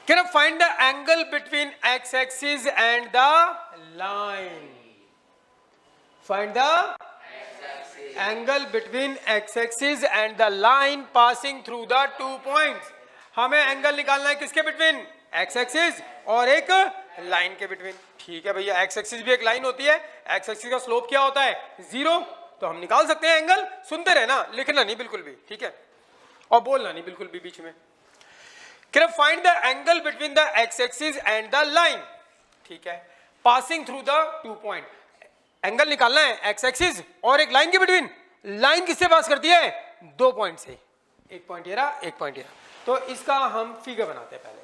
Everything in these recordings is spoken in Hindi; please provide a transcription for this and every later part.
Can I find the angle between x-axis and the line? Find the angle between x-axis and the line passing through the 2 points. हमें एंगल निकालना है किसके बिटवीन? एक्स एक्सिस और एक लाइन के बिटवीन. ठीक है भैया, एक्स एक्सिस भी एक लाइन होती है. एक्स एक्सिस का स्लोप क्या होता है? 0. तो हम निकाल सकते हैं एंगल. सुनते रहना, लिखना नहीं बिल्कुल भी, ठीक है, और बोलना नहीं बिल्कुल भी बीच में. Can I find the angle between the x-axis and the line? ठीक है, passing through the 2 point. Angle निकालना है एक्स एक्सिस और एक लाइन के बिटवीन. लाइन किससे पास करती है? 2 पॉइंट से. एक पॉइंट ये रहा, एक पॉइंट ये रहा. तो इसका हम फिगर बनाते हैं पहले.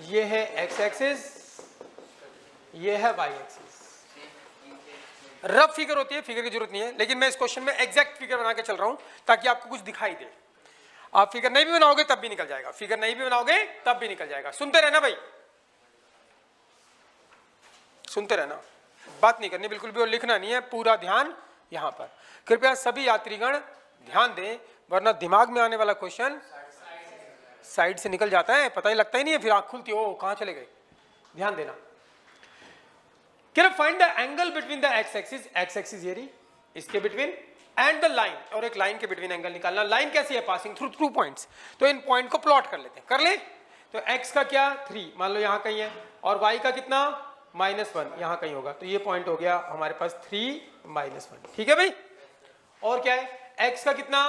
ये है एक्स एक्सिस, ये है वाई एक्सिस. रफ फिगर होती है, फिगर की जरूरत नहीं है, लेकिन मैं इस क्वेश्चन में एग्जैक्ट फिगर बना के चल रहा हूं ताकि आपको कुछ दिखाई दे. आप फिगर नहीं भी बनाओगे तब भी निकल जाएगा, फिगर नहीं भी बनाओगे तब भी निकल जाएगा. सुनते रहना भाई, सुनते रहना, बात नहीं करनी बिल्कुल भी और लिखना नहीं है. पूरा ध्यान यहां पर. कृपया सभी यात्रीगण ध्यान दें, वरना दिमाग में आने वाला क्वेश्चन साइड से निकल जाता है, पता ही लगता ही नहीं है, फिर आंख खुलती हो कहां चले गए. ध्यान देना. Can I find the angle between the x-axis, x-axis ये रही, इसके between and the line, और एक लाइन के between एंगल निकालना. लाइन कैसी है? Passing through 2 points. तो इन पॉइंट को प्लॉट कर लेते हैं. कर ले. तो x का क्या 3 मान लो यहाँ कहीं है, और y का कितना -1 यहाँ कहीं होगा. तो ये पॉइंट हो गया हमारे पास 3 -1. ठीक है भाई. और क्या है? x का कितना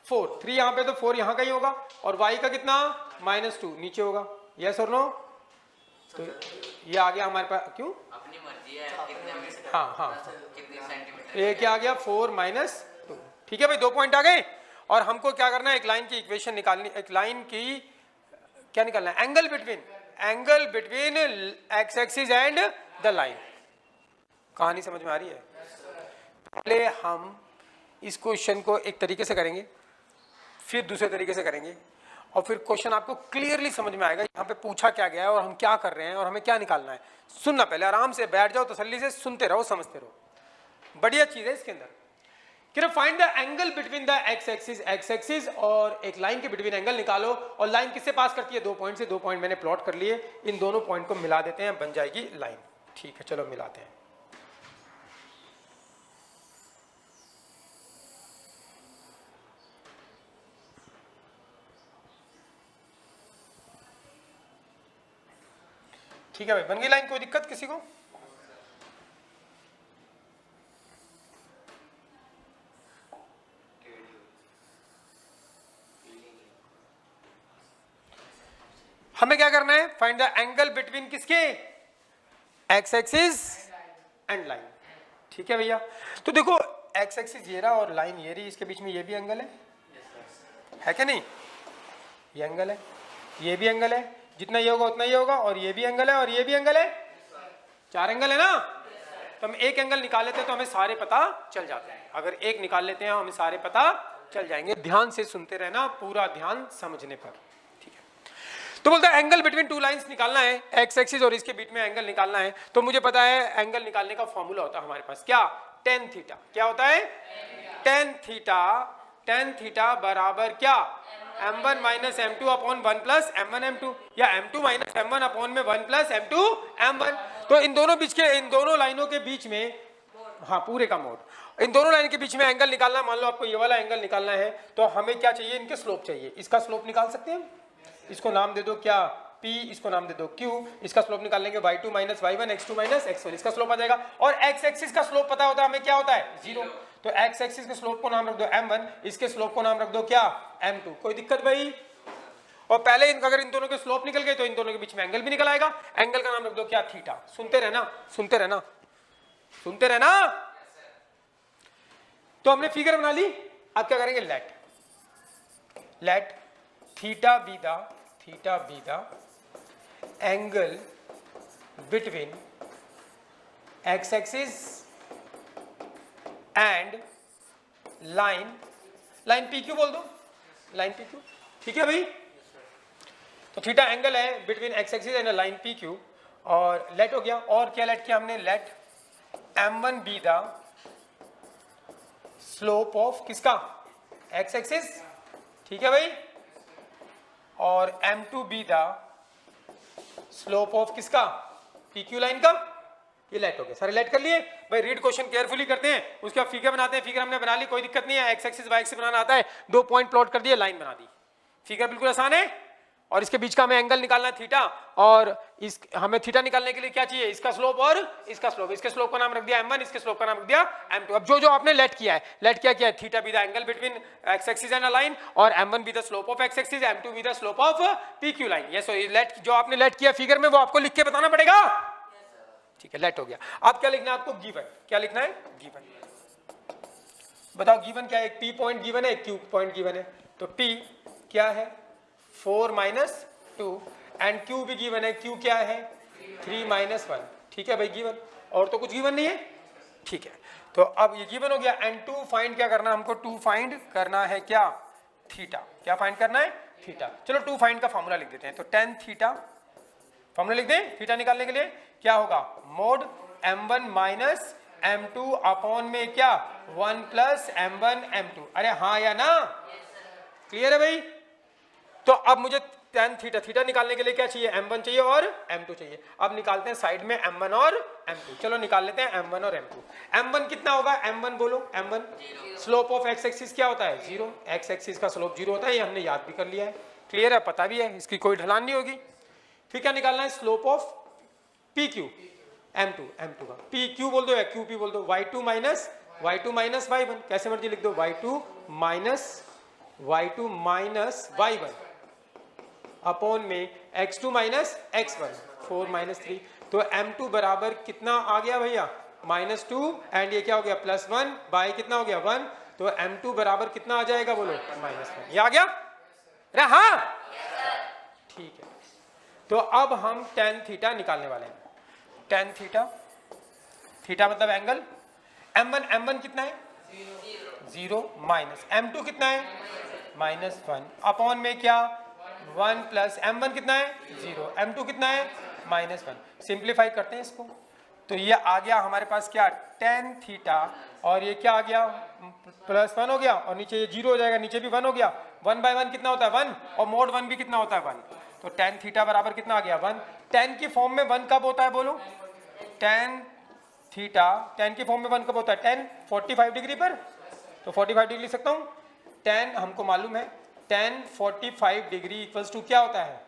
4, 3 यहाँ पे, तो 4 यहाँ कहीं होगा, और y का कितना -2 नीचे होगा. यस और नो? तो ये आ गया हमारे पास. क्यों? हाँ हाँ, ये क्या आ गया 4 -2. ठीक है भाई, 2 पॉइंट आ गए. और हमको क्या करना है? एक लाइन की इक्वेशन निकालनी. एक लाइन की क्या निकालना है? Angle between x axis and the line. कहानी समझ में आ रही है? पहले हम इस क्वेश्चन को एक तरीके से करेंगे, फिर दूसरे तरीके से करेंगे, और फिर क्वेश्चन आपको क्लियरली समझ में आएगा यहाँ पे पूछा क्या गया है और हम क्या कर रहे हैं और हमें क्या निकालना है. सुनना, पहले आराम से बैठ जाओ, तसल्ली से सुनते रहो, समझते रहो. बढ़िया चीज है इसके अंदर. कि find the angle between the x axis और एक लाइन के बिटवीन एंगल निकालो. और लाइन किससे पास करती है? 2 पॉइंट से. 2 पॉइंट मैंने प्लॉट कर लिए. इन दोनों पॉइंट को मिला देते हैं, बन जाएगी लाइन. ठीक है, चलो मिलाते हैं. ठीक है भाई, बन गई लाइन. कोई दिक्कत किसी को? हमें क्या करना है? फाइंड द एंगल बिटवीन किसके? X axis and line. ठीक है भैया. तो देखो, एक्स एक्सिस ये रहा और लाइन ये रही, इसके बीच में ये भी एंगल है क्या नहीं? ये एंगल है, ये भी एंगल है. जितना ये होगा उतना ये होगा, और ये भी एंगल है और ये भी एंगल है. 4 एंगल है ना. तो हम एक एंगल निकाल लेते हैं तो हमें सारे पता चल जाते हैं. अगर एक निकाल लेते हैं हमें सारे पता चल जाएंगे. ध्यान से सुनते रहना, पूरा ध्यान समझने पर. ठीक है. तो बोलता है एंगल बिटवीन 2 लाइंस निकालना है, एक्स एक्सिस और इसके बीच में एंगल निकालना है. तो मुझे पता है एंगल निकालने का फॉर्मूला होता है हमारे पास. क्या? tan theta. क्या होता है? tan थीटा बराबर क्या? m1 minus m2 upon 1 plus m1 m2, या m2 माइनस m1 अपॉन में 1 प्लस m2 m1. तो इन दोनों लाइनों के बीच में, हाँ पूरे का मोड, इन दोनों लाइन के बीच में एंगल निकालना. मान लो आपको ये वाला एंगल निकालना है, तो हमें क्या चाहिए? इनके स्लोप चाहिए. इसका स्लोप निकाल सकते हैं. इसको नाम दे दो क्या? P. इसको नाम दे दो Q. इसका स्लोप निकाल लेंगे y2 minus y1, x2 minus x1. इसका स्लोप आ जाएगा. और x एक्सिस का स्लोप पता होता है हमें, क्या होता है? 0. तो x एक्सिस के स्लोप को नाम रख दो m1, इसके स्लोप को नाम रख दो क्या? m2. कोई दिक्कत भाई? और पहले अगर इन दोनों के स्लोप निकल गए तो इन दोनों के बीच में एंगल भी निकल आएगा. एंगल का नाम रख दो क्या? थीटा. सुनते रहना, सुनते रहना, सुनते रहना. तो हमने फिगर बना ली. अब क्या करेंगे? Let theta be the angle between x axis and line PQ बोल दो. Line PQ. ठीक है भाई. तो थीटा एंगल है between x axis and line PQ. और लेट हो गया. और क्या लेट किया हमने? Let m1 be the slope of किसका, एक्स एक्सिस, ठीक है भाई, और m2 be the slope of किसका, PQ लाइन का। ये लेट हो गया, सारे लेट कर लिए भाई। रीड क्वेश्चन केयरफुली करते हैं, उसके बाद फिगर बनाते हैं। फिगर हमने बना ली, कोई दिक्कत नहीं है, एक्स एक्सिस वाई एक्सिस बनाना आता है। 2 पॉइंट प्लॉट कर दिए, लाइन बना दी, फिगर बिल्कुल आसान है। और इसके बीच का हमें एंगल निकालना है थीटा, और इस हमें थीटा निकालने के लिए क्या चाहिए, इसका स्लोप और इसका स्लोप। इसके स्लोप का नाम रख दिया m1, इसके स्लोप का नाम रख दिया m2। अब जो जो आपने लेट किया है, लेट क्या किया है, theta be the angle between x axis and a line, और m1 be the slope of x axis, m2 be the slope of PQ line. ये सो लेट जो आपने लेट किया फिगर में, वो आपको लिख के बताना पड़ेगा, ठीक है। लेट हो गया। अब क्या लिखना है आपको, गिवन। क्या लिखना है, गिवन। बताओ गिवन क्या है, एक P पॉइंट गिवन है, एक Q पॉइंट गिवन है। तो P क्या है, 4 - 2, एंड Q भी गिवन है, Q क्या है, 3 - 1, ठीक है भाई, गिवन। और तो कुछ गिवन नहीं है, ठीक है। तो अब ये गिवन हो गया। एंड 2 फाइंड क्या करना है हमको, 2 फाइंड करना है क्या, थीटा। क्या फाइंड करना है, थीटा। चलो 2 फाइंड का फॉर्मूला लिख देते हैं। तो tan थीटा, फॉर्मूला लिख दें थीटा निकालने के लिए। क्या होगा, mode m1 minus m2 upon में क्या 1 प्लस m1 m2। अरे हाँ या ना, क्लियर है भाई। तो अब मुझे tan थीटा, थीटा निकालने के लिए क्या चाहिए, m1 चाहिए और m2 चाहिए। अब निकालते हैं साइड में m1 और m2। चलो निकाल लेते हैं m1 और m2। m1 कितना होगा, m1 बोलो, m1 slope of x axis क्या होता है, 0। x एक्सिस का स्लोप 0 होता है, ये हमने याद भी कर लिया है, क्लियर है, पता भी है, इसकी कोई ढलान नहीं होगी। फिर क्या निकालना है, स्लोप ऑफ PQ, m2 का PQ बोल दो या QP बोल दो, y2 माइनस y1, कैसे मर्जी लिख दो, y2 माइनस y1 अपॉन में x2 माइनस x1, 4 - 3। तो m2 बराबर कितना आ गया भैया, -2, एंड ये क्या हो गया, +1 बाय कितना हो गया, 1। तो m2 बराबर कितना आ जाएगा बोलो, -1। ये आ गया, अरे हाँ, ठीक है। तो अब हम tan थीटा निकालने वाले हैं। tan थीटा, थीटा मतलब एंगल। m1 कितना है, 0 माइनस m2 कितना है, -1 अपॉन में क्या 1 प्लस m1 कितना है, 0, m2 कितना है, -1। सिंप्लीफाई करते हैं इसको, तो ये आ गया हमारे पास क्या, tan थीटा, और ये क्या आ गया, +1 हो गया, और नीचे ये 0 हो जाएगा, नीचे भी 1 हो गया। 1/1 कितना होता है, 1, और मोड 1 भी कितना होता है, 1। तो tan थीटा बराबर कितना आ गया, 1। tan की फॉर्म में 1 कब होता है बोलो, tan थीटा, tan की फॉर्म में 1 कब होता है, tan 45 डिग्री पर। तो 45 डिग्री लिख सकता हूँ। tan हमको मालूम है, tan 45 डिग्री इक्वल्स टू क्या होता है,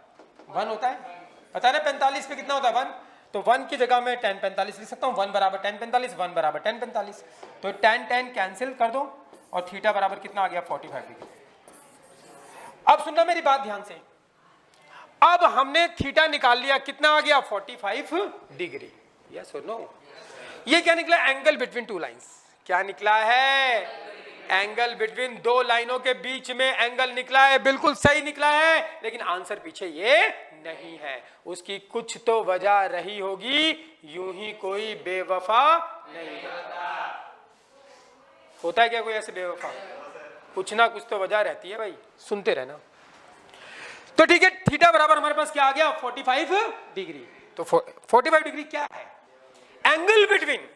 1 होता है, पता है ना। 45 पे कितना होता है, 1। तो 1 की जगह में tan 45 लिख सकता हूँ, 1 बराबर tan 45, 1 बराबर tan 45। तो tan कैंसिल कर दो, और थीटा बराबर कितना आ गया, 45 डिग्री। अब सुनना मेरी बात ध्यान से, अब हमने थीटा निकाल लिया, कितना आ गया, 45 डिग्री, यस और नो। ये क्या निकला, एंगल बिटवीन 2 लाइंस। क्या निकला है, एंगल बिटवीन 2 लाइनों के बीच में एंगल निकला है, बिल्कुल सही निकला है। लेकिन आंसर पीछे ये नहीं है, उसकी कुछ तो वजह रही होगी, यूं ही कोई बेवफा नहीं होता है क्या, कोई ऐसे बेवफा, कुछ ना कुछ तो वजह रहती है भाई, सुनते रहना। तो ठीक है, थीटा बराबर हमारे पास क्या आ गया, 45 डिग्री। तो 45 डिग्री क्या है, angle between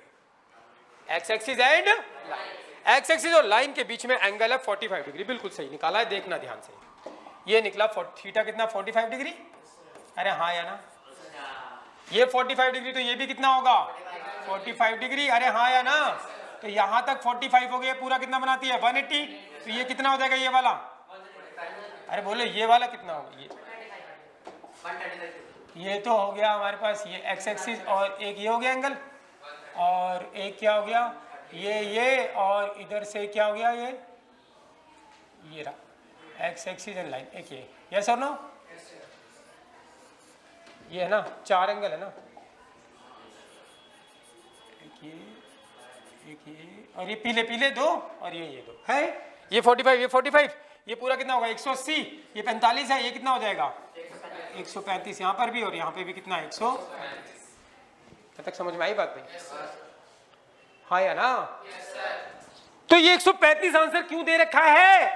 x axis and line. X axis और लाइन के बीच में एंगल है 45 डिग्री, बिल्कुल सही निकाला है, देखना ध्यान से। ये निकला थीटा कितना, 45 डिग्री। अरे हाँ या ना, ये 45 डिग्री, तो ये भी कितना होगा, 45 डिग्री। अरे हाँ या ना, तो यहां तक 45 हो गया, पूरा कितना बनाती है, 180। तो ये कितना हो जाएगा, ये वाला, अरे बोले ये वाला कितना होगा, ये तो हो गया हमारे पास ये एक्स एक्सिस, और एक ये हो गया एंगल, और एक क्या हो गया, ये, और इधर से क्या हो गया, ये रहा एक्स एक्सिस एंड लाइन, एक ये, यस और नो, ये है ना, 4 एंगल है ना, एक ये, और ये पीले पीले 2, और ये 2 है। ये 45, ये 45, ये पूरा कितना होगा, 180, ये 45 है, ये कितना हो जाएगा, 135 यहाँ पर भी, और यहाँ पे भी कितना है, 100। तब तक समझ में आई बात नहीं, हाँ या ना। तो ये 135 आंसर क्यों दे रखा है,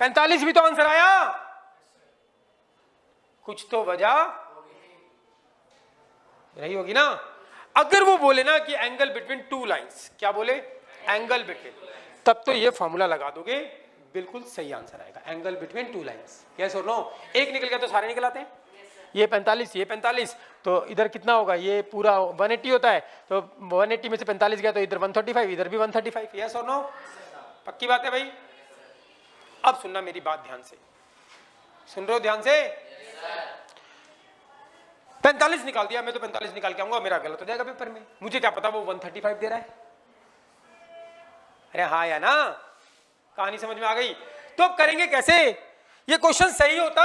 45 भी तो आंसर आया, कुछ तो वजह रही होगी ना। अगर वो बोले ना कि एंगल बिटवीन 2 लाइंस, क्या बोले, एंगल बिटवीन, तब तो ये फॉर्मूला लगा दोगे, बिल्कुल सही आंसर आएगा, angle between two lines. Yes और नो? एक निकल गया तो सारे निकल आते हैं। ये 45, ये 45, तो इधर कितना होगा, ये पूरा 180 होता है, तो 180 में से 45 गया तो इधर 135, इधर भी 135। यस और नो? पक्की बात है भाई? अब सुनना मेरी बात ध्यान से, सुन रहे हो ध्यान से? 45 निकाल दिया, मैं तो 45 निकाल के आऊंगा, मेरा गलत हो जाएगा पेपर में, मुझे क्या पता वो 135 दे रहा है। अरे हाँ या ना? कहानी समझ में आ गई? तो अब करेंगे कैसे? ये क्वेश्चन सही होता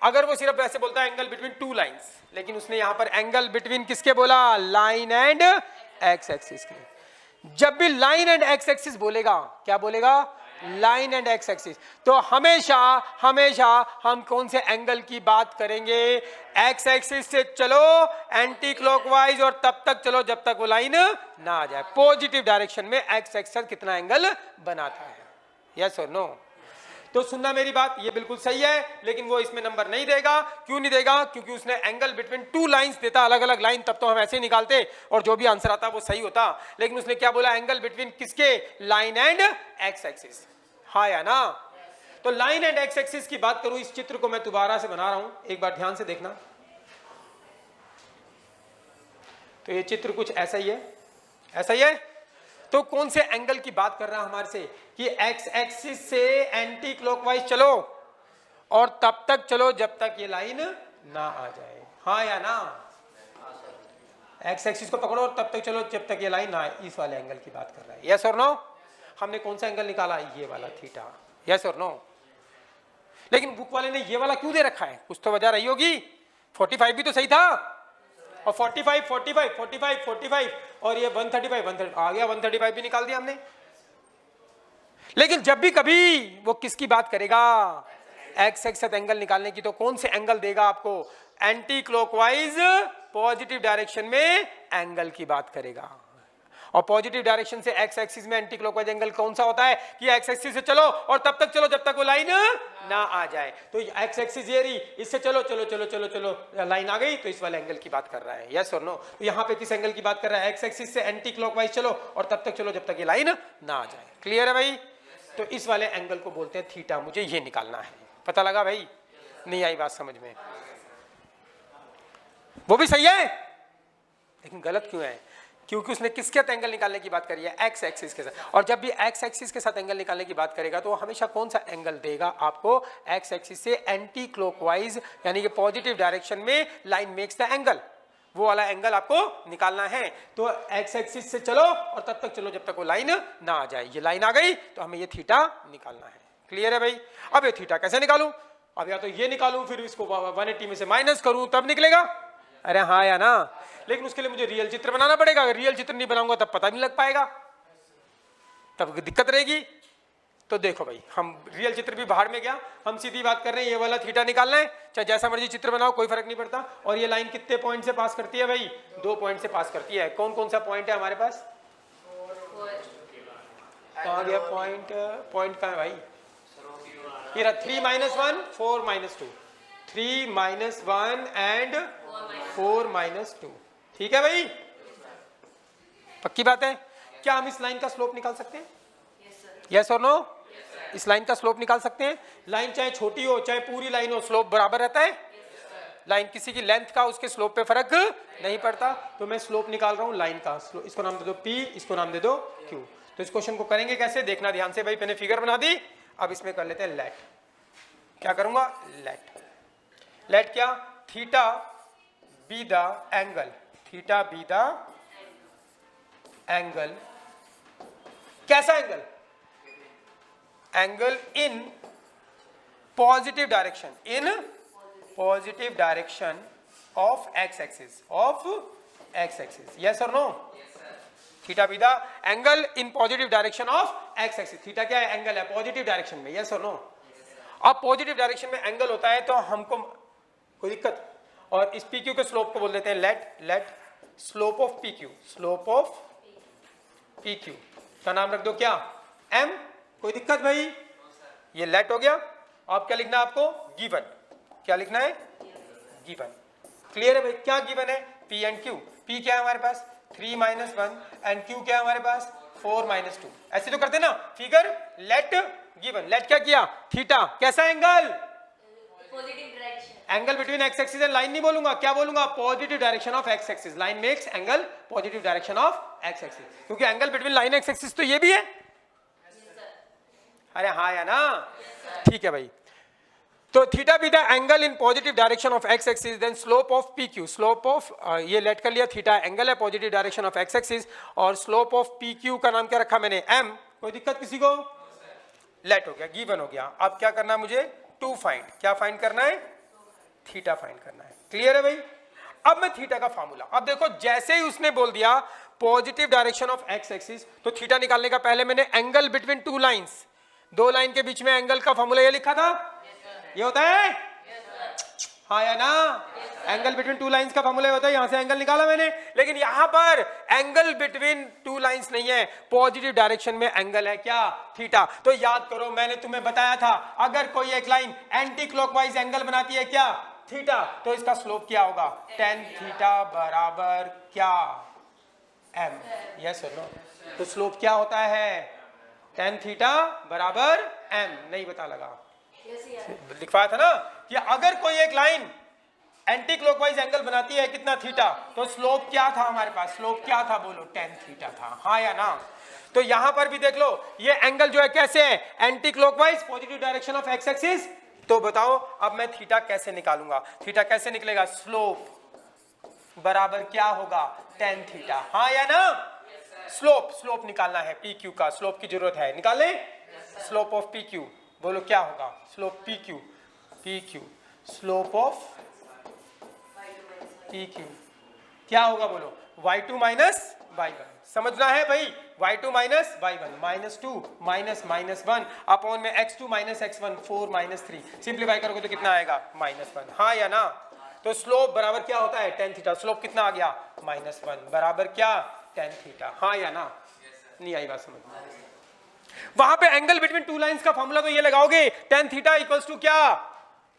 अगर वो सिर्फ ऐसे बोलता है एंगल बिटवीन टू लाइंस, लेकिन उसने यहां पर एंगल बिटवीन किसके बोला? लाइन एंड एक्स एक्सिस के। जब भी लाइन एंड एक्स एक्सिस बोलेगा, क्या बोलेगा? लाइन एंड एक्स एक्सिस, तो हमेशा हमेशा हम कौन से एंगल की बात करेंगे? एक्स एक्सिस से चलो एंटी क्लॉकवाइज और तब तक चलो जब तक वो लाइन ना आ जाए। पॉजिटिव डायरेक्शन में एक्स एक्सिस कितना एंगल बनाता है? यस और नो? तो सुनना मेरी बात, ये बिल्कुल सही है, लेकिन वो इसमें नंबर नहीं देगा। क्यों नहीं देगा? क्योंकि उसने एंगल बिटवीन टू लाइंस देता, अलग अलग लाइन, तब तो हम ऐसे ही निकालते और जो भी आंसर आता वो सही होता। लेकिन उसने क्या बोला? एंगल बिटवीन किसके? Line and x axis. हाँ या ना? तो लाइन एंड एक्स एक्सिस की बात करूं, इस चित्र को मैं दोबारा से बना रहा हूं, एक बार ध्यान से देखना। तो ये चित्र कुछ ऐसा ही है, ऐसा ही है। तो कौन से एंगल की बात कर रहा है हमारे से? कि एक्स एक्सिस से एंटी क्लॉकवाइज चलो और तब तक चलो जब तक ये लाइन ना आ जाए। हाँ या ना? एक्स एक्सिस को पकड़ो और तब तक चलो जब तक ये लाइन ना आए, इस वाले एंगल की बात कर रहा है। यस और नो? हमने कौन सा एंगल निकाला? ये वाला थीटा। यस और नो? लेकिन बुक वाले ने ये वाला क्यों दे रखा है? कुछ तो वजह रही होगी। 45 भी तो सही था, और 45 45 45 45 और ये 135 130 आ गया, 135 भी निकाल दिया हमने। लेकिन जब भी कभी वो किसकी बात करेगा? एक्स एक्स साथ एंगल निकालने की, तो कौन से एंगल देगा आपको? एंटी क्लॉकवाइज पॉजिटिव डायरेक्शन में एंगल की बात करेगा। और पॉजिटिव डायरेक्शन से एक्स एक्सिस में एंटी क्लॉकवाइज एंगल कौन सा होता है? कि एक्स एक्सिस से चलो और तब तक चलो जब तक वो लाइन ना आ जाए। तो एक्स एक्सिस ये रही, इससे चलो चलो चलो चलो चलो, लाइन आ गई, तो इस वाले एंगल की बात कर रहा है। यस और नो? तो यहाँ पे किस एंगल की बात कर रहा है? एक्स एक्सिस से एंटी क्लॉकवाइज चलो और तब तक चलो जब तक ये लाइन ना आ जाए। क्लियर है भाई? तो इस वाले एंगल को बोलते हैं थीटा। मुझे ये निकालना है। पता लगा भाई? नहीं आई बात समझ में? वो भी सही है, लेकिन गलत क्यों है? क्योंकि उसने किसके साथ एंगल निकालने की बात करी है? एक्स एक्सिस के साथ। और जब भी एक्स एक्सिस के साथ एंगल निकालने की बात करेगा तो हमेशा कौन सा एंगल देगा आपको? एक्स एक्सिस से एंटी क्लॉकवाइज, यानी कि पॉजिटिव डायरेक्शन में लाइन मेक्स द एंगल, वो वाला एंगल आपको निकालना है। तो एक्स एक्सिस से चलो और तब तक चलो जब तक वो लाइन ना आ जाए। ये लाइन आ गई तो हमें ये थीटा निकालना है। क्लियर है भाई? अब ये थीटा कैसे निकालूं? अब या तो ये निकालूं, फिर इसको 180 में से माइनस करूं, तब निकलेगा। अरे हाँ या ना? लेकिन उसके लिए मुझे रियल चित्र बनाना पड़ेगा। अगर रियल चित्र नहीं बनाऊंगा तब पता नहीं लग पाएगा, तब दिक्कत रहेगी। तो देखो भाई, हम रियल चित्र भी बाहर में गया, हम सीधी बात कर रहे हैं, ये वाला थीटा निकालना है, चाहे जैसा मर्जी चित्र बनाओ, कोई फर्क नहीं पड़ता। और ये लाइन कितने पॉइंट से पास करती है भाई? 2 पॉइंट से पास करती है। कौन कौन सा पॉइंट है हमारे पास? कहाँ गया पॉइंट? पॉइंट कहाँ है भाई? ये रहा 3 - 1 4 - 2, 3 - 1 एंड 4 - 2। ठीक है भाई? पक्की बात है? क्या हम इस लाइन का स्लोप निकाल सकते हैं? यस और नो? इस लाइन का स्लोप निकाल सकते हैं। लाइन चाहे छोटी हो चाहे पूरी लाइन हो, स्लोप बराबर रहता है। लाइन किसी की लेंथ का उसके स्लोप पे फर्क नहीं पड़ता। तो मैं स्लोप निकाल रहा हूं लाइन का। इसको नाम दे दो P, इसको नाम दे दो Q। तो इस क्वेश्चन को करेंगे कैसे, देखना ध्यान से भाई। मैंने फिगर बना दी, अब इसमें कर लेते हैं लेट। क्या करूंगा? लेट। लेट क्या? Theta be the angle, theta be the angle. कैसा angle? Angle in positive direction, in positive direction of x axis, of x axis. Yes और no? Theta be the angle in positive direction of x axis. Theta क्या है? एंगल है पॉजिटिव डायरेक्शन में। यस और नो? अब पॉजिटिव डायरेक्शन में एंगल होता है तो हमको कोई दिक्कत, और इस पी क्यू के स्लोप को बोल देते हैं let. Let slope of P Q, slope of P Q का नाम रख दो क्या? एम। कोई दिक्कत भाई? ये लेट हो गया। अब क्या लिखना है आपको? गिवन। क्या लिखना है? गिवन। क्लियर है भाई? क्या गिवन है? P and Q. पी क्या है हमारे पास? 3 - 1 एंड क्यू क्या है हमारे पास? 4 माइनस 2, ऐसे तो करते ना फिगर। लेट गिवन, लेट क्या किया, थीटा, कैसा angle, positive direction, angle between x axis and line नहीं बोलूंगा, क्या बोलूंगा, positive direction of x axis, line makes angle positive direction of x axis, क्योंकि angle between line X axis तो ये भी है। अरे हाँ या ना, ठीक है भाई। तो theta be the angle in positive direction of x axis, then slope of P Q, slope of ये लेट कर लिया, थीटा एंगल है positive direction of x axis, और स्लोप ऑफ पी क्यू का नाम क्या रखा मैंने, एम। कोई दिक्कत किसी को, लेट हो गया, गिवन हो गया। अब क्या करना है मुझे, टू फाइंड, क्या फाइंड करना है, थीटा फाइंड करना है। क्लियर है भाई। अब मैं थीटा का फार्मूला, अब देखो जैसे ही उसने बोल दिया positive direction of x axis, तो थीटा निकालने का पहले मैंने एंगल बिटवीन टू लाइंस, दो लाइन के बीच में एंगल का फार्मूला ये लिखा था, ये होता है, हाँ या ना, एंगल बिटवीन टू लाइंस का फार्मूला होता है, यहां से एंगल निकाला मैंने। लेकिन यहां पर एंगल बिटवीन टू लाइंस नहीं है, पॉजिटिव डायरेक्शन में एंगल है क्या, थीटा। तो याद करो मैंने तुम्हें बताया था, अगर कोई एक लाइन एंटी क्लॉकवाइज एंगल बनाती है क्या, थीटा, तो इसका स्लोप क्या होगा, tan थीटा बराबर क्या, m। यस और नो, तो स्लोप क्या होता है, tan थीटा बराबर m। नहीं पता लगा, लिखवाया था ना कि अगर कोई एक लाइन एंटी क्लॉकवाइज एंगल बनाती है कितना, थीटा, तो स्लोप क्या था हमारे पास, स्लोप क्या था बोलो, tan थीटा था, हाँ या ना। तो यहां पर भी देख लो, ये एंगल जो है कैसे है, anti clockwise positive direction of x axis. तो बताओ अब मैं थीटा कैसे निकालूंगा, थीटा कैसे निकलेगा, स्लोप बराबर क्या होगा, tan थीटा, हाँ या ना। स्लोप निकालना है, पी क्यू का स्लोप की जरूरत है, निकाले, स्लोप ऑफ पी क्यू, बोलो क्या होगा, slope P Q, slope of P Q क्या होगा बोलो, y2 माइनस y1। समझना है भाई, y2 माइनस y1, -2 -1 अपॉन में x2 माइनस x1, 4 -3, सिंप्लीफाई करोगे तो कितना आएगा, -1, हाँ या ना। तो स्लोप बराबर क्या होता है, tan थीटा, स्लोप कितना आ गया, -1 बराबर क्या, tan थीटा, हाँ या ना। नहीं आई बात समझ में। वहां पे एंगल बिटवीन टू लाइंस का फॉर्मूला तो ये लगाओगे, tan थीटा इक्वल्स टू क्या,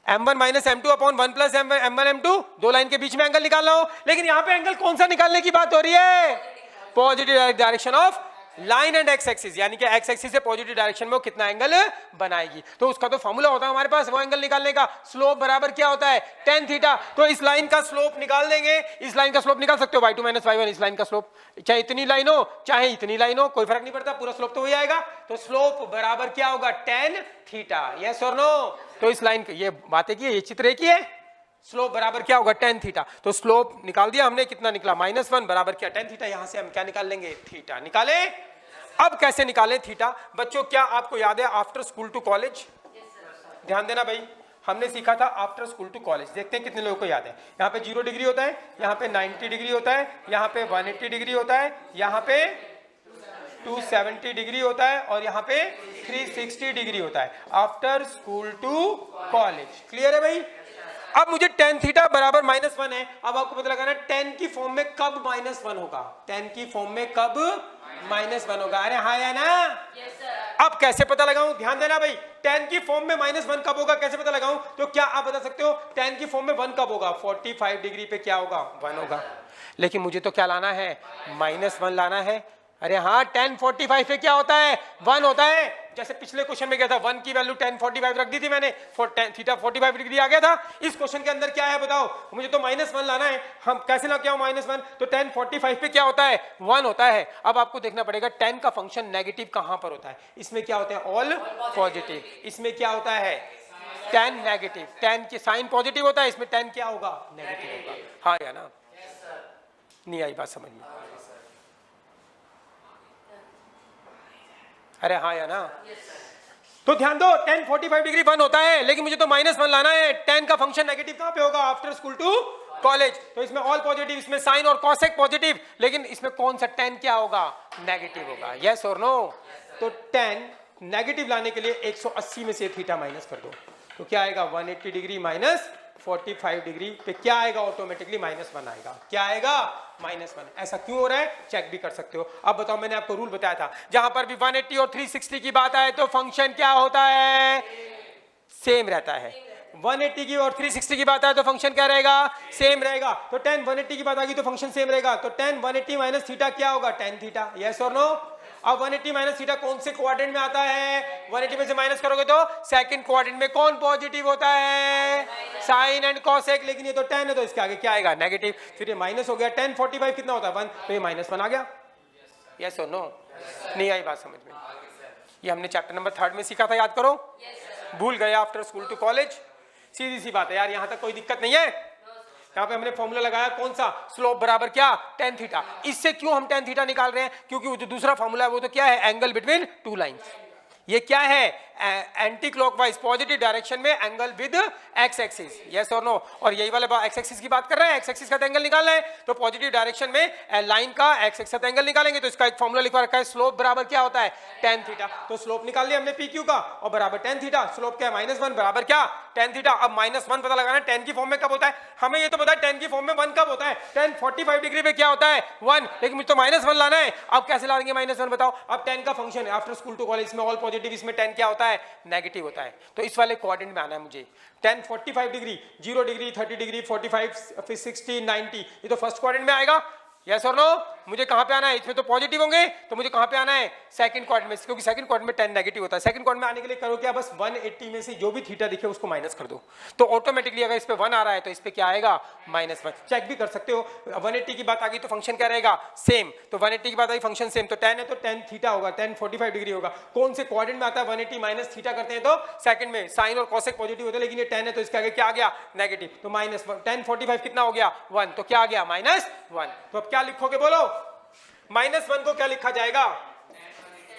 m1 minus m2 upon 1 plus m1 m2, दो लाइन के बीच में एंगल निकालना हो। लेकिन यहां पे एंगल कौन सा निकालने की बात हो रही है, positive direction of line and x axis, यानी कि एक्स एक्सिस से पॉजिटिव डायरेक्शन में वो कितना एंगल बनाएगी, तो उसका तो फॉर्मूला होता है हमारे पास वो एंगल निकालने का, स्लोप बराबर क्या होता है, tan थीटा। तो इस लाइन का स्लोप निकाल देंगे, इस लाइन का स्लोप निकाल सकते हो, y2 माइनस y1, इस लाइन का स्लोप, चाहे इतनी लाइन हो चाहे इतनी लाइन हो, कोई फर्क नहीं पड़ता, पूरा स्लोप तो वही आएगा। तो स्लोप बराबर क्या होगा, tan थीटा, यस और नो। तो इस लाइन ये बातें की, ये चित्र एक ही है, स्लोप बराबर क्या होगा, tan थीटा। तो स्लोप निकाल दिया हमने, कितना निकला, -1 बराबर क्या, tan थीटा। यहां से हम क्या निकाल लेंगे, थीटा निकाले। अब कैसे निकालें थीटा बच्चों, क्या आपको याद है आफ्टर स्कूल टू कॉलेज, ध्यान देना भाई, हमने सीखा था आफ्टर स्कूल टू कॉलेज। देखते हैं कितने लोगों को याद है। यहाँ पे 0 डिग्री होता है, यहाँ पे 90 डिग्री होता है, यहाँ पे 180 डिग्री होता है, यहाँ पे 270 डिग्री होता है, और यहाँ पे 360 डिग्री होता है after school to college. Clear है भाई। अब मुझे tan थीटा बराबर -1 है, अब आपको पता लगाना tan की फॉर्म में कब -1 होगा, tan की फॉर्म में कब -1 होगा, अरे हाँ या ना। अब कैसे पता लगाऊं, ध्यान देना भाई, tan की फॉर्म में -1 कब होगा, कैसे पता लगाऊं, तो क्या आप बता सकते हो tan की फॉर्म में 1 कब होगा, 45 डिग्री पे क्या होगा, 1 होगा। लेकिन मुझे तो क्या लाना है, -1 लाना है। अरे हाँ, tan 45 पे क्या होता है, 1 होता है। जैसे पिछले क्वेश्चन में क्या था, 1 की वैल्यू tan 45 रख दी थी मैंने, tan थीटा 45 डिग्री आ गया था। इस क्वेश्चन के अंदर क्या है बताओ, मुझे तो -1 लाना है, हम कैसे ना क्या हो -1, तो tan 45 पे क्या होता है, 1 होता है। अब आपको देखना पड़ेगा tan का फंक्शन नेगेटिव कहां पर होता है, इसमें क्या होता है, ऑल पॉजिटिव, इसमें क्या होता है, tan नेगेटिव, tan की साइन पॉजिटिव होता है, इसमें tan क्या होगा, नेगेटिव होगा, हाँ या ना। नहीं आई बात समझ में, अरे हाँ या ना। तो ध्यान दो, tan 45 डिग्री 1 होता है, लेकिन मुझे तो -1 लाना है। tan का फंक्शन नेगेटिव कहां पे होगा, आफ्टर स्कूल टू कॉलेज, तो इसमें ऑल पॉजिटिव, इसमें साइन और कॉसेक पॉजिटिव, लेकिन इसमें कौन सा tan क्या होगा, नेगेटिव होगा, यस और नो। तो tan नेगेटिव लाने के लिए 180 में से थीटा माइनस कर दो, तो क्या आएगा, 180 डिग्री माइनस 45 डिग्री पे क्या आएगा, ऑटोमेटिकली -1 आएगा, क्या आएगा, -1। ऐसा क्यों हो रहा है, चेक भी कर सकते हो। अब बताओ, मैंने आपको रूल बताया था, जहां पर भी 180 और 360 की बात आए तो फंक्शन क्या होता है, सेम रहता है। 180 की और 360 की बात आए तो फंक्शन क्या रहेगा, सेम रहेगा। तो tan 180 की बात आ गई तो फंक्शन सेम रहेगा, तो tan 180 माइनस थीटा क्या होगा, tan थीटा, यस और नो। अब 180 माइनस थीटा कौन से क्वाड्रेंट में आता है? 180 में से माइनस करोगे तो सेकंड क्वाड्रेंट में कौन पॉजिटिव होता है? Sine and cosec. लेकिन ये तो 10 है तो इसके आगे क्या आएगा? नेगेटिव। फिर ये माइनस हो गया, 10 45 कितना होता है? 1, तो ये -1 आ गया। यस और नो? नहीं आई बात समझ में? ये हमने चैप्टर नंबर 3 में सीखा था, याद करो। भूल गए आफ्टर स्कूल टू कॉलेज। सीधी सी बात है यार, यहाँ तक कोई दिक्कत नहीं है। यहाँ पे हमने फॉर्मूला लगाया कौन सा? स्लोप बराबर क्या? tan theta. इससे क्यों हम tan थीटा निकाल रहे हैं? क्योंकि वो जो दूसरा फॉर्मूला है वो तो क्या है? Angle between two lines. ये क्या है? एंटी क्लॉकवाइज पॉजिटिव डायरेक्शन में angle with x axis. Yes और नो? और यही वाला एक्स एक्सिस की बात कर रहे हैं। एक्स एक्सिस का एंगल निकालना है तो पॉजिटिव डायरेक्शन में लाइन का एक्स एक्सिस का एंगल निकालेंगे। तो इसका एक फॉर्मूला लिखा रखा है, स्लोप बराबर क्या होता है? tan theta. तो स्लोप निकाल लिया हमने पी क्यू का और बराबर tan थीटा। स्लोप क्या है? -1 बराबर क्या? tan theta. अब -1 पता लगाना है tan की फॉर्म में कब होता है। हमें ये तो पता है tan की फॉर्म में 1 कब होता है? tan 45 डिग्री पे क्या होता है? 1। लेकिन मुझे तो -1 लाना है। अब कैसे लाएंगे -1 बताओ? अब tan का फंक्शन है आफ्टर स्कूल टू कॉलेज में ऑल पॉजिटिव, इसमें tan क्या होता है? नेगेटिव होता है। तो इस वाले क्वाड्रेंट में आना है मुझे। tan 45 डिग्री, 0 डिग्री, 30 डिग्री, 45, फिर 60, 90, ये तो फर्स्ट क्वाड्रेंट में आएगा। यस और नो? मुझे कहां पे आना है? इसमें तो पॉजिटिव होंगे, तो मुझे कहां पे आना है? सेकंड क्वाड्रेंट में, क्योंकि सेकंड क्वाड्रेंट में tan नेगेटिव होता है। सेकंड क्वाड्रेंट में आने के लिए करो क्या? बस 180 में से जो भी थीटा दिखे उसको माइनस कर दो, तो ऑटोमेटिकली अगर इस पे 1 आ रहा है तो इस पे क्या आएगा? -1। चेक भी कर सकते हो। 180 की बात आ गई तो फंक्शन क्या रहेगा? सेम। तो 180 की बात आई, फंक्शन सेम, तो tan है तो tan थीटा होगा, tan 45 डिग्री होगा। कौन से क्वाड्रेंट में आता है? 180 माइनस थीटा करते हैं तो सेकंड में। साइन और कॉसेक पॉजिटिव होते हैं, लेकिन ये tan है तो इसके आगे क्या आ गया? नेगेटिव। तो -1, tan 45 कितना हो गया? 1, तो क्या आ गया? -1। तो अब क्या लिखोगे बोलो? -1 को क्या लिखा जाएगा?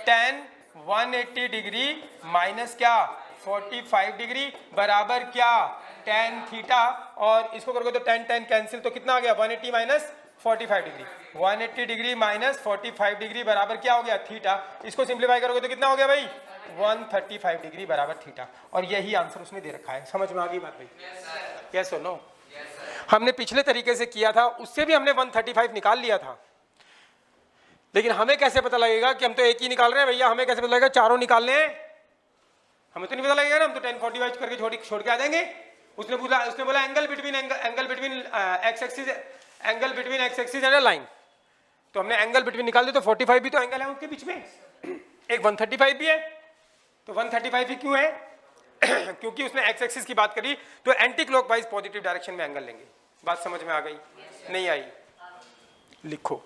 tan 180 डिग्री माइनस क्या? 45 डिग्री बराबर क्या? tan theta. और इसको करोगे तो tan कैंसिल, तो कितना आ गया? 180 minus 45 degree. 180 degree minus 45 degree बराबर क्या हो गया? थीटा। इसको सिंप्लीफाई करोगे तो कितना हो गया भाई? 135 डिग्री बराबर थीटा। और यही आंसर उसने दे रखा है। समझ में आ गई बात भाई? यस और नो? हमने पिछले तरीके से किया था, उससे भी हमने 135 निकाल लिया था। लेकिन हमें कैसे पता लगेगा कि हम तो एक ही निकाल रहे हैं भैया? हमें कैसे पता लगेगा चारों निकालने हैं? हमें तो नहीं पता लगेगा ना, हम तो tan 45 करके छोड़ के आ जाएंगे। उसने बोला angle between x axis, angle between x axis and a line. तो हमने एंगल बिटवीन निकाल दिया, तो 45 भी तो एंगल है उनके बीच में, एक 135 भी है। तो 135 ही क्यों है? क्योंकि उसने एक्स एक्सिस की बात करी, तो एंटी क्लॉकवाइज पॉजिटिव डायरेक्शन में एंगल लेंगे। बात समझ में आ गई? नहीं आई? लिखो।